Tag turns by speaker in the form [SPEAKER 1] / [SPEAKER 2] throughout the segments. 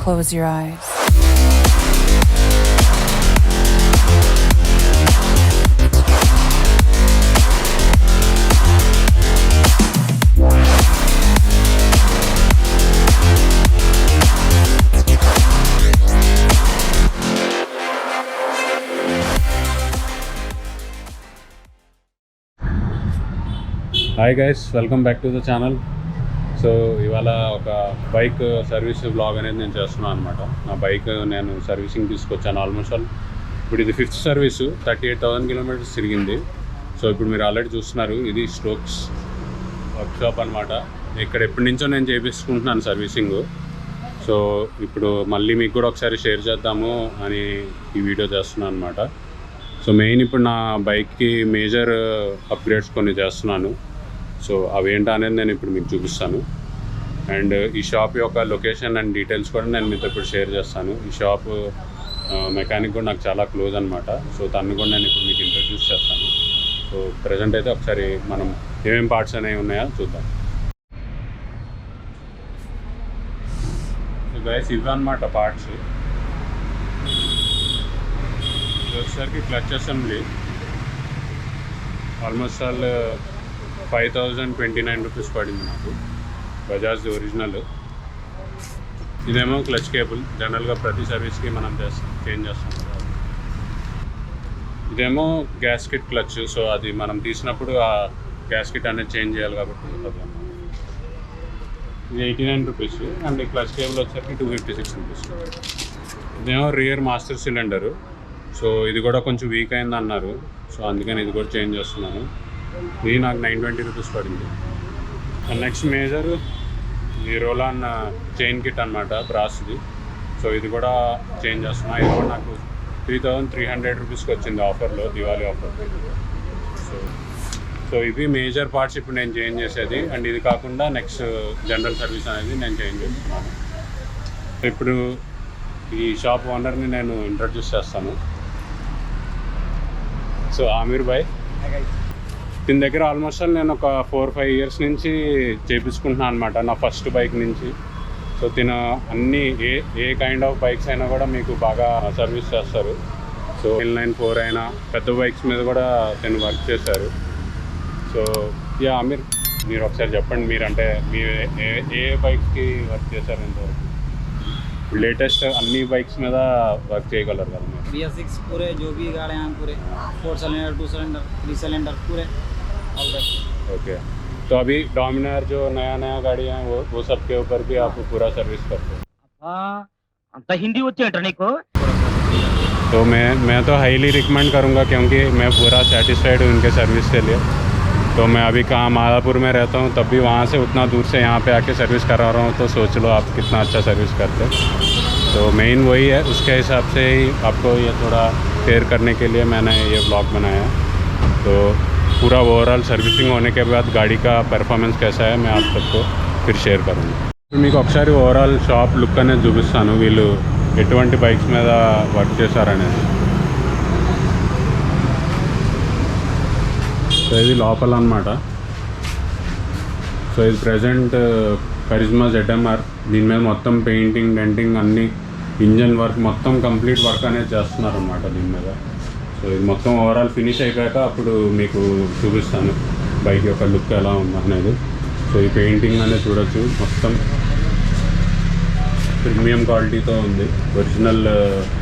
[SPEAKER 1] close your eyes.
[SPEAKER 2] Hi guys, welcome back to the channel. So ఇవాళ ఒక bike service blog అనేది నేను చేస్తున్నాను అనమాట. నా బైక్ నేను సర్వీసింగ్ తీసుకొచ్చాను. ఆల్మోస్ట్ ఇప్పుడు ఇది 5th సర్వీసు, 38,000 కిలోమీటర్స్ తిరిగింది. సో ఇప్పుడు మీరు ఆల్రెడీ చూస్తున్నారు, ఇది స్ట్రోక్స్ వర్క్షాప్ అనమాట. ఇక్కడ ఎప్పటి నుంచో నేను చేపించుకుంటున్నాను సర్వీసింగ్. సో ఇప్పుడు మళ్ళీ మీకు కూడా ఒకసారి షేర్ చేద్దాము అని ఈ వీడియో చేస్తున్నాను అనమాట. సో మెయిన్ ఇప్పుడు నా బైక్కి మేజర్ అప్గ్రేడ్స్ కొన్ని చేస్తున్నాను. సో అవేంటో అనేది నేను ఇప్పుడు మీకు చూపిస్తాను. అండ్ ఈ షాప్ యొక్క లొకేషన్ అండ్ డీటెయిల్స్ కూడా నేను మీతో ఇప్పుడు షేర్ చేస్తాను. ఈ షాప్ మెకానిక్ కూడా నాకు చాలా క్లోజ్ అనమాట. సో తను కూడా నేను ఇప్పుడు మీకు ఇంట్రడ్యూస్ చేస్తాను. సో ప్రజెంట్ అయితే ఒకసారి మనం ఏమేమి పార్ట్స్ అనేవి ఉన్నాయో చూద్దాం. సో గైస్, ఇవి అనమాట పార్ట్స్. వచ్చేసరికి clutch assembly almost all 5,029 rupees పడింది నాకు, బజాజ్ ఒరిజినల్. ఇదేమో క్లచ్ కేబుల్, జనరల్గా ప్రతి సర్వీస్కి మనం చేంజ్ చేస్తాం కదా. ఇదేమో గ్యాస్కెట్ క్లచ్. సో అది మనం తీసినప్పుడు ఆ గ్యాస్కెట్ అనేది చేంజ్ చేయాలి కాబట్టి అది. ఇది 89 రూపీస్. అండ్ ఈ క్లచ్ కేబుల్ వచ్చేసరికి 256 రూపీస్. ఇదేమో రియర్ మాస్టర్ సిలిండరు. సో ఇది కూడా కొంచెం వీక్ అయింది అన్నారు. సో అందుకని ఇది కూడా చేంజ్ చేస్తున్నాను. ఇది నాకు 920 రూపీస్ పడింది. అండ్ నెక్స్ట్ మేజర్ ఈ రోలాన్ చైన్ కిట్ అనమాట, బ్రాస్ది. సో ఇది కూడా చేంజ్ చేస్తున్నా. ఇది కూడా నాకు 3,300 రూపీస్కి వచ్చింది ఆఫర్లో, దివాళీ ఆఫర్. సో ఇవి మేజర్ పార్ట్స్ ఇప్పుడు నేను చేంజ్ చేసేది. అండ్ ఇది కాకుండా నెక్స్ట్ జనరల్ సర్వీస్ అనేది నేను చేంజ్ చేస్తున్నాను. ఇప్పుడు ఈ షాప్ ఓనర్ని నేను ఇంట్రడ్యూస్ చేస్తాను. సో ఆమీర్ భాయ్, దీని దగ్గర ఆల్మోస్ట్ నేను ఒక 4-5 ఇయర్స్ నుంచి చేయించుకుంటున్నాను అనమాట, నా ఫస్ట్ బైక్ నుంచి. సో తిన అన్ని ఏ కైండ్ ఆఫ్ బైక్స్ అయినా కూడా మీకు బాగా సర్వీస్ చేస్తారు. సో 994 అయినా పెద్ద బైక్స్ మీద కూడా తిను వర్క్ చేశారు. సో ఆమీర్, మీరు ఒకసారి చెప్పండి, మీరంటే మీరు ఏ బైక్స్కి వర్క్ చేశారు ఇంతవరకు? లేటెస్ట్ అన్ని బైక్స్ మీద వర్క్ చేయగలరు కదా మీరు?
[SPEAKER 3] BS6 पूरे जो भी गाड़ियाँ हैं पूरे 4 सिलेंडर 2 सिलेंडर 3 सिलेंडर पूरे
[SPEAKER 2] ओके. तो अभी डोमिनार जो नया गाड़ियाँ हैं वो सब के ऊपर भी आप पूरा सर्विस करते हैं?
[SPEAKER 3] अंत हिंदी होती है को
[SPEAKER 2] तो मैं तो हाईली रिकमेंड करूँगा, क्योंकि मैं पूरा सेटिस्फाइड हूँ इनके सर्विस के लिए. तो मैं अभी कहाँ मादापुर में रहता हूँ, तब भी वहाँ से उतना दूर से यहाँ पे आके सर्विस करा रहा हूँ. तो सोच लो आप कितना अच्छा सर्विस करते. तो मेन वही है, उसके हिसाब से ही आपको ये थोड़ा शेयर करने के लिए मैंने ये ब्लॉग बनाया. तो पूरा ओवरऑल सर्विसिंग होने के बाद गाड़ी का परफॉर्मेंस कैसा है मैं आप सबको फिर షేర్ करूँगा. మీకు ఒకసారి ఓవరాల్ షాప్ లుక్ అనేది చూపిస్తాను, వీళ్ళు ఎటువంటి బైక్స్ మీద వర్క్ చేశారనేది. సో ఇది లోపల అనమాట. సో ఇది ప్రజెంట్ కరిజ్మా ZMR. దీని మీద మొత్తం పెయింటింగ్, డెంటింగ్, అన్ని ఇంజన్ వర్క్ మొత్తం కంప్లీట్ వర్క్ అనేది చేస్తున్నారు అనమాట దీని మీద. సో ఇది మొత్తం ఓవరాల్ ఫినిష్ అయిపోయాక అప్పుడు మీకు చూపిస్తాను బైక్ యొక్క లుక్ ఎలా ఉంది అనేది. సో ఈ పెయింటింగ్ అనేది చూడొచ్చు, మొత్తం ప్రీమియం క్వాలిటీతో ఉంది. ఒరిజినల్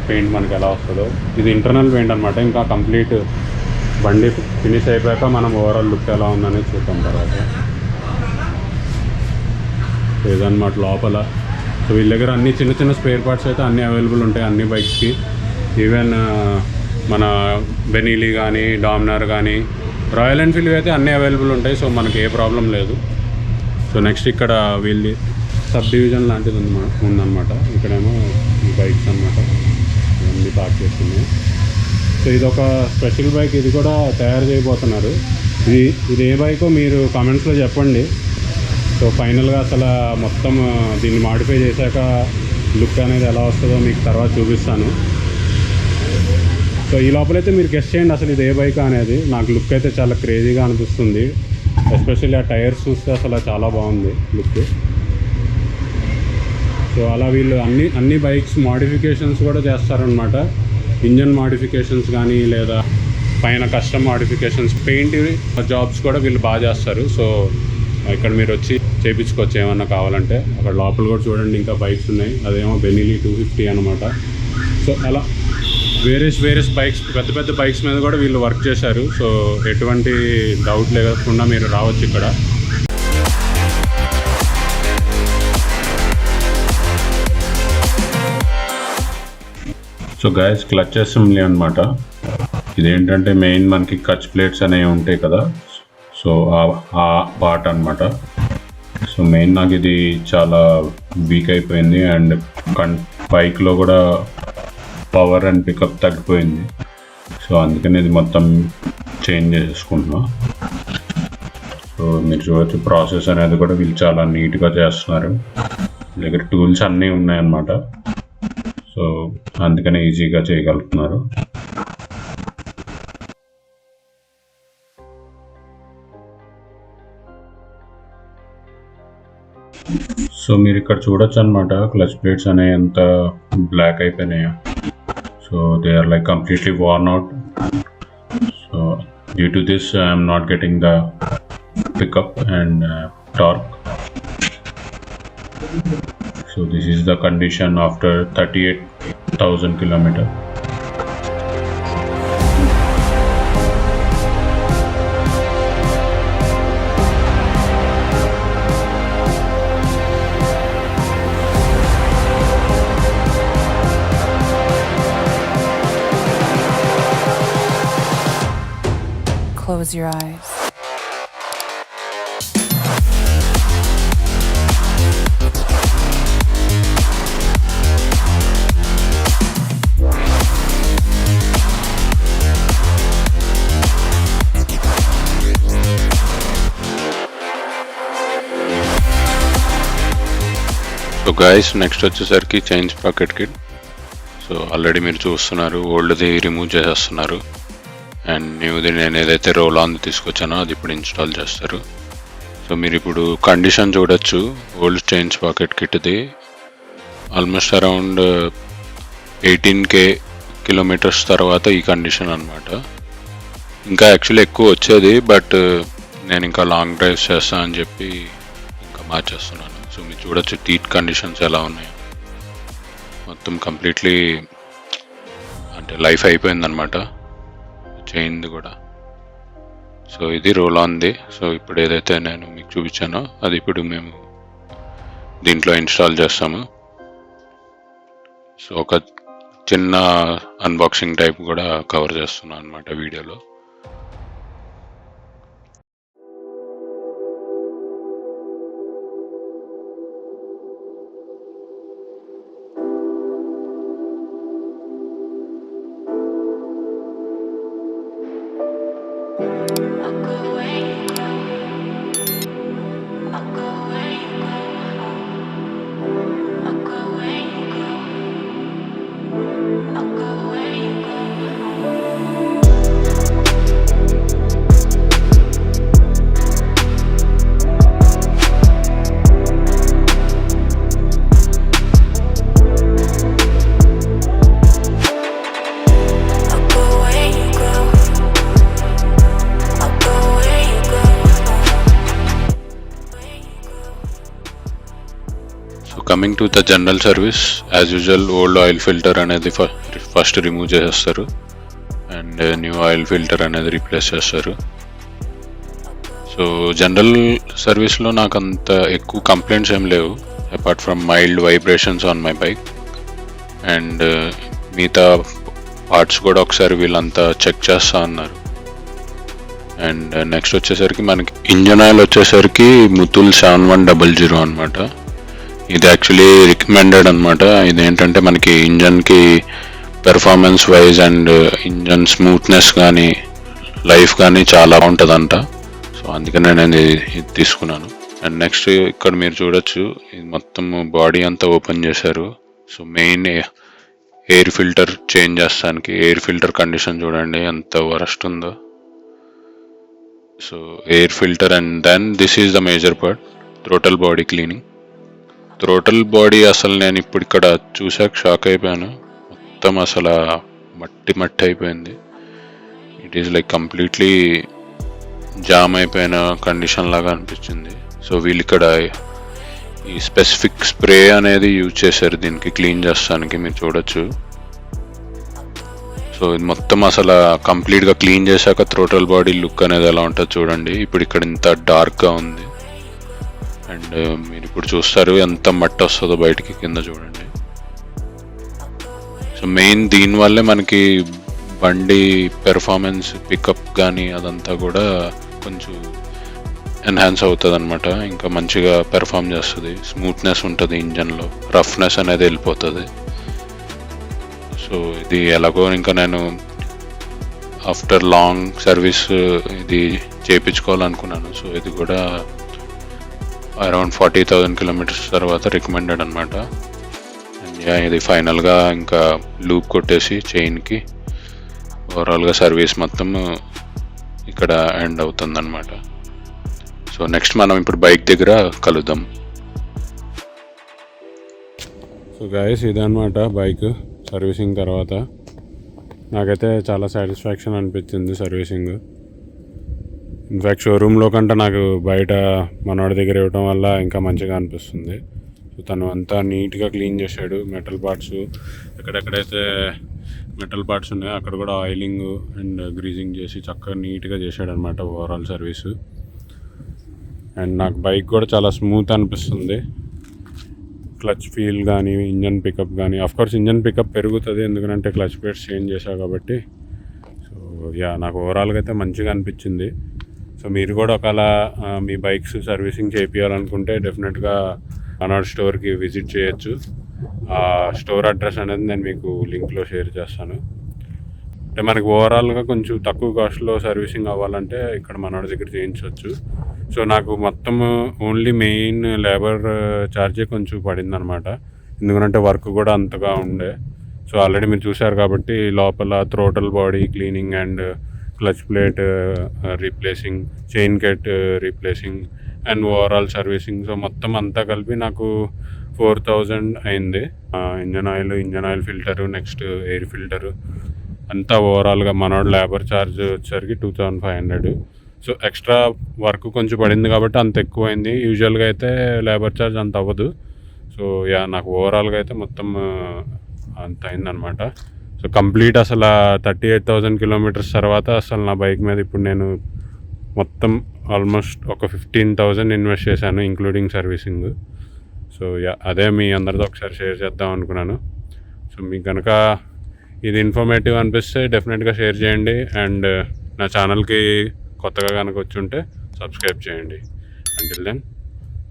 [SPEAKER 2] పెయింట్ మనకి ఎలా వస్తుందో. ఇది ఇంటర్నల్ పెయింట్ అనమాట. ఇంకా కంప్లీట్ బండి ఫినిష్ అయిపోయాక మనం ఓవరాల్ లుక్ ఎలా ఉందనేది చూద్దాం తర్వాత. ఇదన్నమాట లోపల. సో వీళ్ళ దగ్గర అన్ని చిన్న చిన్న స్పేర్ పార్ట్స్ అయితే అన్నీ అవైలబుల్ ఉంటాయి అన్ని బైక్స్కి. ఈవెన్ మన బెనీలీ కానీ, డామినార్ కానీ, రాయల్ ఎన్ఫీల్డ్ అయితే అన్నీ అవైలబుల్ ఉంటాయి. సో మనకి ఏ ప్రాబ్లం లేదు. సో నెక్స్ట్ ఇక్కడ వీళ్ళి సబ్ డివిజన్ లాంటిది ఉందన్నమాట. ఇక్కడేమో ఈ బైక్స్ అన్నమాట ఇవన్నీ పార్క్ చేస్తున్నాయి. సో ఇది ఒక స్పెషల్ బైక్, ఇది కూడా తయారు చేయబోతున్నారు. ఇది ఏ బైకో మీరు కామెంట్స్లో చెప్పండి. సో ఫైనల్గా అసలు మొత్తం దీన్ని మాడిఫై చేశాక లుక్ అనేది ఎలా వస్తుందో మీకు తర్వాత చూపిస్తాను. సో ఈ లోపలైతే మీరు గెస్ చేయండి అసలు ఇది ఏ బైక్ అనేది. నాకు లుక్ అయితే చాలా క్రేజీగా అనిపిస్తుంది. ఎస్పెషల్లీ ఆ టైర్స్ చూస్తే అసలు చాలా బాగుంది లుక్. సో అలా వీళ్ళు అన్ని బైక్స్ మోడిఫికేషన్స్ కూడా చేస్తారనమాట. ఇంజన్ మోడిఫికేషన్స్ కానీ లేదా పైన కస్టమ్ మోడిఫికేషన్స్, పెయింట్ జాబ్స్ కూడా వీళ్ళు బాగా చేస్తారు. సో ఇక్కడ మీరు వచ్చి చేయించుకోవచ్చు ఏమన్నా కావాలంటే. అక్కడ లోపల కూడా చూడండి ఇంకా బైక్స్ ఉన్నాయి. అదేమో బెనిలీ 250 అనమాట. సో అలా వేరియస్ బైక్స్, పెద్ద బైక్స్ మీద కూడా వీళ్ళు వర్క్ చేశారు. సో ఎటువంటి డౌట్ లేకుండా మీరు రావచ్చు ఇక్కడ. సో గైస్, క్లచ్ అసెంబ్లీ అనమాట. ఇదేంటంటే మెయిన్ మనకి క్లచ్ ప్లేట్స్ అనేవి ఉంటాయి కదా, సో ఆ పార్ట్ అనమాట. సో మెయిన్ నాకు ఇది చాలా వీక్ అయిపోయింది అండ్ బైక్లో కూడా పవర్ అండ్ పికప్ తగ్గిపోయింది. సో అందుకని ఇది మొత్తం చేంజ్ చేసుకుంటున్నా. సో మీరు చూడవచ్చు ప్రాసెస్ అనేది కూడా వీళ్ళు చాలా నీట్గా చేస్తున్నారు. దగ్గర టూల్స్ అన్నీ ఉన్నాయన్నమాట. సో అందుకనే ఈజీగా చేయగలుగుతున్నారు. సో మీరు ఇక్కడ చూడొచ్చు అనమాట, క్లచ్ ప్లేట్స్ అనేవి ఎంత బ్లాక్ అయిపోయినాయో. So they are like completely worn out. So due to this I'm not getting the pickup and torque. So this is the condition after 38,000 kilometers.
[SPEAKER 1] Close your eyes.
[SPEAKER 2] So guys, next వచ్చేసరికి chain sprocket kit. So already మీరు చూస్తున్నారు, ఓల్డ్ది remove చేసేస్తున్నారు and న్యూది నేను ఏదైతే roll on తీసుకొచ్చానో అది ఇప్పుడు install చేస్తారు. So మీరు ఇప్పుడు కండిషన్ చూడొచ్చు. ఓల్డ్ చైన్ స్ప్రాకెట్ కిట్ది ఆల్మోస్ట్ అరౌండ్ 18K కిలోమీటర్స్ తర్వాత ఈ కండిషన్ అనమాట. ఇంకా యాక్చువల్లీ ఎక్కువ వచ్చేది, బట్ నేను ఇంకా లాంగ్ డ్రైవ్స్ చేస్తాను అని చెప్పి ఇంకా మార్చేస్తున్నాను. సో మీరు చూడొచ్చు టీట్ కండిషన్స్ ఎలా ఉన్నాయి. మొత్తం కంప్లీట్లీ అంటే లైఫ్ అయిపోయిందనమాట చైన్ది కూడా. సో ఇది రోల్ ఆన్ది. సో ఇప్పుడు ఏదైతే నేను మీకు చూపించానో అది ఇప్పుడు మేము దీంట్లో ఇన్స్టాల్ చేస్తాము. సో ఒక చిన్న అన్బాక్సింగ్ టైప్ కూడా కవర్ చేస్తున్నాను అనమాట వీడియోలో. Coming to the general service, as usual old oil filter అనేది ఫస్ట్ రిమూవ్ చేసేస్తారు అండ్ న్యూ ఆయిల్ ఫిల్టర్ అనేది రీప్లేస్ చేస్తారు. సో జనరల్ సర్వీస్లో నాకు అంత ఎక్కువ కంప్లైంట్స్ ఏం లేవు, apart from mild vibrations on my bike. And మిగతా పార్ట్స్ కూడా ఒకసారి వీళ్ళంతా చెక్ చేస్తా అన్నారు. అండ్ నెక్స్ట్ వచ్చేసరికి మనకి ఇంజన్ ఆయిల్ వచ్చేసరికి ముతుల్ 7100 అనమాట. ఇది యాక్చువల్లీ రికమెండెడ్ అనమాట. ఇదేంటంంటే మనకి ఇంజన్కి performance wise and engine smoothness కానీ లైఫ్ కానీ చాలా బాగుంటుందంట. సో అందుకనే నేను ఇది తీసుకున్నాను. అండ్ నెక్స్ట్ ఇక్కడ మీరు చూడొచ్చు, ఇది మొత్తం బాడీ అంతా ఓపెన్ చేశారు. So main air filter change చేస్తానికి ఎయిర్ ఫిల్టర్ కండిషన్ చూడండి ఎంత వరస్ట్ ఉందో. So air filter and then this is the major part, throttle body cleaning. Throttle body అసలు నేను ఇప్పుడు ఇక్కడ చూసాక షాక్ అయిపోయాను. మొత్తం అసలు మట్టి మట్టి అయిపోయింది. It is like completely jam అయిపోయిన కండిషన్ లాగా అనిపించింది. సో వీళ్ళు ఇక్కడ ఈ స్పెసిఫిక్ స్ప్రే అనేది యూజ్ చేశారు దీనికి క్లీన్ చేస్తానికి, మీరు చూడొచ్చు. సో ఇది మొత్తం అసలు కంప్లీట్గా క్లీన్ చేశాక థ్రోటల్ బాడీ లుక్ అనేది ఎలా ఉంటుంది చూడండి. ఇప్పుడు ఇక్కడ ఇంత డార్క్గా ఉంది అండ్ మీరు ఇప్పుడు చూస్తారు ఎంత మట్టి వస్తుందో బయటికి కింద చూడండి. సో మెయిన్ దీనివల్లే మనకి బండి పెర్ఫార్మెన్స్ పికప్ కానీ అదంతా కూడా కొంచెం ఎన్హాన్స్ అవుతుంది అనమాట. ఇంకా మంచిగా పెర్ఫామ్ చేస్తుంది, స్మూత్నెస్ ఉంటుంది ఇంజన్లో, రఫ్నెస్ అనేది వెళ్ళిపోతుంది. సో ఇది ఎలాగో ఇంకా నేను ఆఫ్టర్ లాంగ్ సర్వీస్ ఇది చేయించుకోవాలనుకున్నాను. సో ఇది కూడా అరౌండ్ 40,000 కిలోమీటర్స్ తర్వాత రికమెండెడ్ అనమాట. అండ్ ఇది ఫైనల్గా ఇంకా లూప్ కొట్టేసి చైన్కి ఓవరాల్గా సర్వీస్ మొత్తం ఇక్కడ ఎండ్ అవుతుంది అనమాట. సో నెక్స్ట్ మనం ఇప్పుడు బైక్ దగ్గర కలుద్దాం. సో గైస్ ఇదన్నమాట బైక్ సర్వీసింగ్ తర్వాత. నాకైతే చాలా సాటిస్ఫాక్షన్ అనిపించింది సర్వీసింగ్. ఇన్ఫ్యాక్ట్ షోరూంలో కంటే నాకు బయట మనవాడి దగ్గర ఇవ్వడం వల్ల ఇంకా మంచిగా అనిపిస్తుంది. సో తను అంతా నీట్గా క్లీన్ చేశాడు. మెటల్ పార్ట్స్ ఎక్కడెక్కడైతే మెటల్ పార్ట్స్ ఉన్నాయో అక్కడ కూడా ఆయిలింగ్ అండ్ గ్రీజింగ్ చేసి చక్కగా నీట్గా చేశాడు అనమాట ఓవరాల్ సర్వీసు. అండ్ నాకు బైక్ కూడా చాలా స్మూత్ అనిపిస్తుంది. క్లచ్ ఫీల్ కానీ ఇంజన్ పికప్ కానీ, ఆఫ్కోర్స్ ఇంజన్ పికప్ పెరుగుతుంది ఎందుకంటే క్లచ్ ప్లేట్స్ చేంజ్ చేశా కాబట్టి. సో నాకు ఓవరాల్గా అయితే మంచిగా అనిపించింది. సో మీరు కూడా ఒకవేళ మీ బైక్స్ సర్వీసింగ్ చేయించాలనుకుంటే డెఫినెట్గా అనాడ్ స్టోర్కి విజిట్ చేయొచ్చు. ఆ స్టోర్ అడ్రస్ అనేది నేను మీకు లింక్లో షేర్ చేస్తాను. అంటే మనకి ఓవరాల్గా కొంచెం తక్కువ కాస్ట్లో సర్వీసింగ్ అవ్వాలంటే ఇక్కడ మనోడి దగ్గర చేయించవచ్చు. సో నాకు మొత్తం ఓన్లీ మెయిన్ లేబర్ ఛార్జే కొంచెం పడింది అనమాట, ఎందుకంటే వర్క్ కూడా అంతగా ఉండే. సో ఆల్రెడీ మీరు చూశారు కాబట్టి లోపల throttle body cleaning and clutch plate replacing, chain కెట్ replacing and overall servicing. So మొత్తం అంతా కలిపి నాకు 4,000 అయింది. Engine oil filter, next air filter అంతా ఓవరాల్గా మనోడు లేబర్ ఛార్జ్ వచ్చేసరికి 2,500. సో ఎక్స్ట్రా వర్క్ కొంచెం పడింది కాబట్టి అంత ఎక్కువైంది. యూజువల్గా అయితే లేబర్ ఛార్జ్ అంత అవ్వదు. సో నాకు ఓవరాల్గా అయితే మొత్తం అంత అయిందనమాట. సో కంప్లీట్ అసలు 38,000 కిలోమీటర్స్ తర్వాత అసలు నా బైక్ మీద ఇప్పుడు నేను మొత్తం ఆల్మోస్ట్ ఒక 15,000 ఇన్వెస్ట్ చేశాను ఇంక్లూడింగ్ సర్వీసింగ్. సో అదే మీ అందరితో ఒకసారి షేర్ చేద్దాం అనుకున్నాను. సో మీకు కనుక ఇది ఇన్ఫర్మేటివ్ అనిపిస్తే డెఫినెట్గా షేర్ చేయండి. అండ్ నా ఛానల్కి కొత్తగా కనుక వచ్చి ఉంటే సబ్స్క్రైబ్ చేయండి. Until then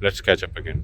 [SPEAKER 2] let's catch up again.